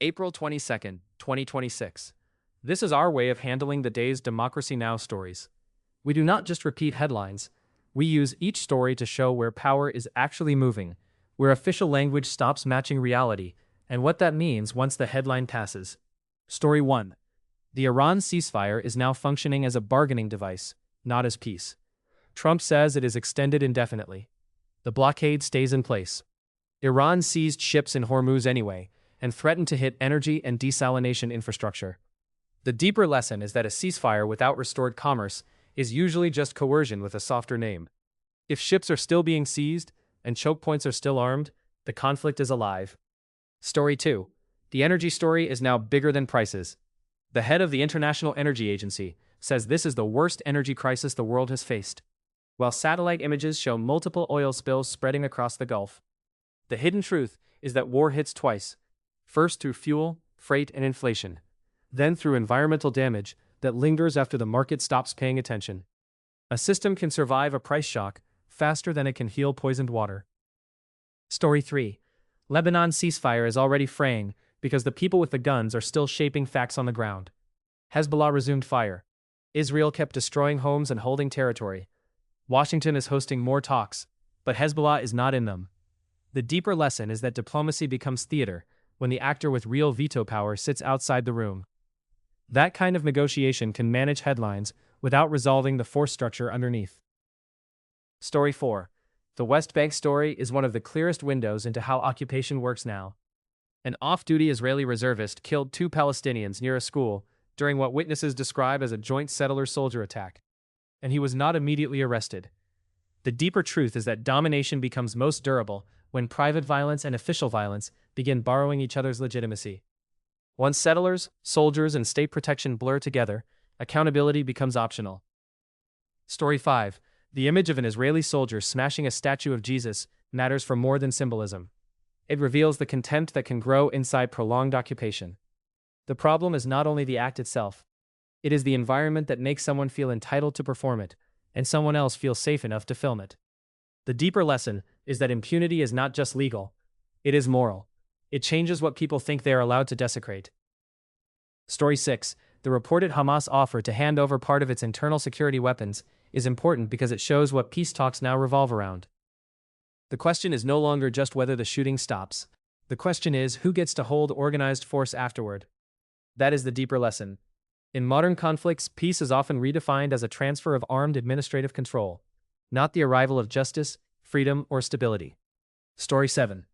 April 22nd, 2026. This is our way of handling the day's Democracy Now! Stories. We do not just repeat headlines, we use each story to show where power is actually moving, where official language stops matching reality, and what that means once the headline passes. Story 1. The Iran ceasefire is now functioning as a bargaining device, not as peace. Trump says it is extended indefinitely. The blockade stays in place. Iran seized ships in Hormuz anyway, and threatened to hit energy and desalination infrastructure. The deeper lesson is that a ceasefire without restored commerce is usually just coercion with a softer name. If ships are still being seized, and choke points are still armed, the conflict is alive. Story 2. The energy story is now bigger than prices. The head of the International Energy Agency says this is the worst energy crisis the world has faced, while satellite images show multiple oil spills spreading across the Gulf. The hidden truth is that war hits twice, first through fuel, freight, and inflation, then through environmental damage that lingers after the market stops paying attention. A system can survive a price shock faster than it can heal poisoned water. Story 3. Lebanon ceasefire is already fraying because the people with the guns are still shaping facts on the ground. Hezbollah resumed fire. Israel kept destroying homes and holding territory. Washington is hosting more talks, but Hezbollah is not in them. The deeper lesson is that diplomacy becomes theater when the actor with real veto power sits outside the room. That kind of negotiation can manage headlines without resolving the force structure underneath. Story 4. The West Bank story is one of the clearest windows into how occupation works now. An off-duty Israeli reservist killed 2 Palestinians near a school during what witnesses describe as a joint settler-soldier attack, and he was not immediately arrested. The deeper truth is that domination becomes most durable when private violence and official violence begin borrowing each other's legitimacy. Once settlers, soldiers, and state protection blur together, accountability becomes optional. Story 5. The image of an Israeli soldier smashing a statue of Jesus matters for more than symbolism. It reveals the contempt that can grow inside prolonged occupation. The problem is not only the act itself. It is the environment that makes someone feel entitled to perform it, and someone else feel safe enough to film it. The deeper lesson is that impunity is not just legal, it is moral. It changes what people think they are allowed to desecrate. Story 6. The reported Hamas offer to hand over part of its internal security weapons is important because it shows what peace talks now revolve around. The question is no longer just whether the shooting stops. The question is who gets to hold organized force afterward. That is the deeper lesson. In modern conflicts, peace is often redefined as a transfer of armed administrative control, not the arrival of justice, freedom, or stability. Story 7.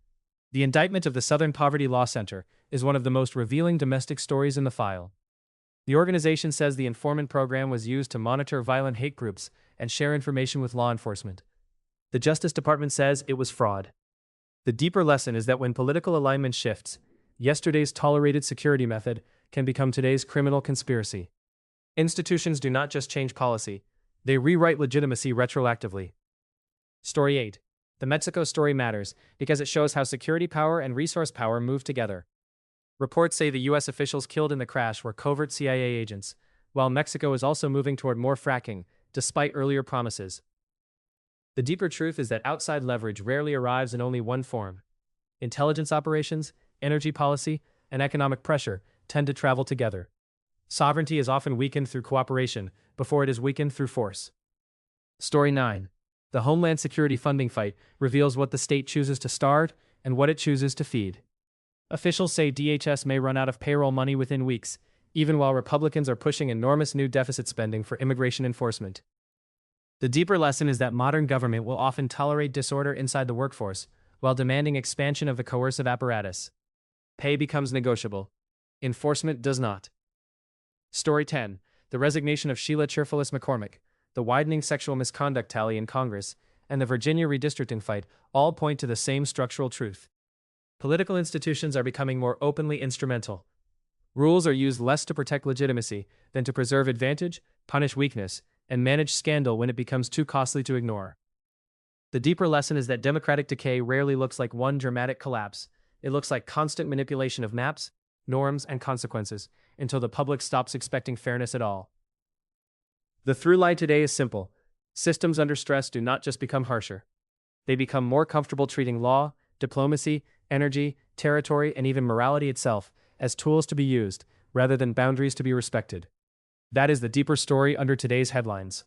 The indictment of the Southern Poverty Law Center is one of the most revealing domestic stories in the file. The organization says the informant program was used to monitor violent hate groups and share information with law enforcement. The Justice Department says it was fraud. The deeper lesson is that when political alignment shifts, yesterday's tolerated security method can become today's criminal conspiracy. Institutions do not just change policy, they rewrite legitimacy retroactively. Story 8. The Mexico story matters because it shows how security power and resource power move together. Reports say the U.S. officials killed in the crash were covert CIA agents, while Mexico is also moving toward more fracking, despite earlier promises. The deeper truth is that outside leverage rarely arrives in only one form. Intelligence operations, energy policy, and economic pressure tend to travel together. Sovereignty is often weakened through cooperation before it is weakened through force. Story 9. The Homeland Security funding fight reveals what the state chooses to starve and what it chooses to feed. Officials say DHS may run out of payroll money within weeks, even while Republicans are pushing enormous new deficit spending for immigration enforcement. The deeper lesson is that modern government will often tolerate disorder inside the workforce while demanding expansion of the coercive apparatus. Pay becomes negotiable. Enforcement does not. Story 10. The resignation of Sheila Cheerfulis McCormick, the widening sexual misconduct tally in Congress, and the Virginia redistricting fight all point to the same structural truth. Political institutions are becoming more openly instrumental. Rules are used less to protect legitimacy than to preserve advantage, punish weakness, and manage scandal when it becomes too costly to ignore. The deeper lesson is that democratic decay rarely looks like one dramatic collapse. It looks like constant manipulation of maps, norms, and consequences until the public stops expecting fairness at all. The through line today is simple. Systems under stress do not just become harsher. They become more comfortable treating law, diplomacy, energy, territory, and even morality itself as tools to be used, rather than boundaries to be respected. That is the deeper story under today's headlines.